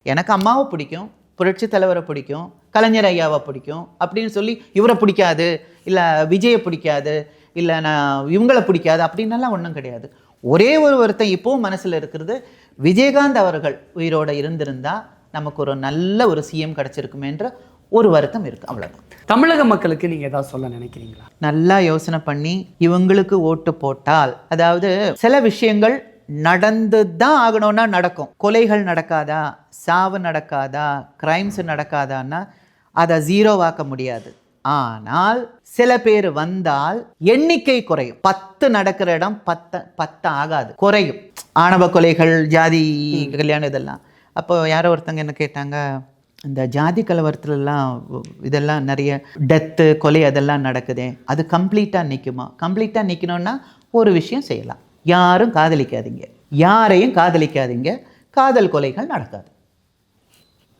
எனக்கு அம்மாவை பிடிக்கும், புரட்சி தலைவரை பிடிக்கும், கலைஞர் ஐயாவை பிடிக்கும் அப்படின்னு சொல்லி இவரை பிடிக்காது, இல்லை விஜயை பிடிக்காது, இல்லை நான் இவங்களை பிடிக்காது அப்படின்னலாம் ஒன்றும் கிடையாது. ஒரே ஒருத்தன் இப்போவும் மனசில் இருக்கிறது, விஜயகாந்த் அவர்கள் உயிரோடு இருந்திருந்தா நமக்கு ஒரு நல்ல ஒரு சிஎம் கிடச்சிருக்குமேன்ற ஒரு வருத்தம் இருக்குது, அவ்வளோதான். தமிழக மக்களுக்கு நீங்கள் ஏதாவது சொல்ல நினைக்கிறீங்களா? நல்லா யோசனை பண்ணி இவங்களுக்கு ஓட்டு போட்டால், அதாவது சில விஷயங்கள் நடந்து தான் ஆகணும்னா நடக்கும். கொலைகள் நடக்காதா, சாவு நடக்காதா, கிரைம்ஸ் நடக்காதான்னா அதை ஜீரோவாக்க முடியாது. ஆனால் சில பேர் வந்தால் எண்ணிக்கை குறையும். 10 நடக்கிற இடம் 10 ஆகாது, குறையும். ஆணவ கொலைகள், ஜாதி கல்யாணம் இதெல்லாம். அப்போ யாரோ ஒருத்தங்க என்ன கேட்டாங்க, இந்த ஜாதி கலவரத்துலலாம் இதெல்லாம் நிறைய டெத்து கொலை அதெல்லாம் நடக்குதே, அது கம்ப்ளீட்டாக நிற்குமா? கம்ப்ளீட்டாக நிற்கணும்னா ஒரு விஷயம் செய்யலாம், யாரும் காதலிக்காதீங்க, யாரையும் காதலிக்காதீங்க, காதல் கொலைகள் நடக்காது.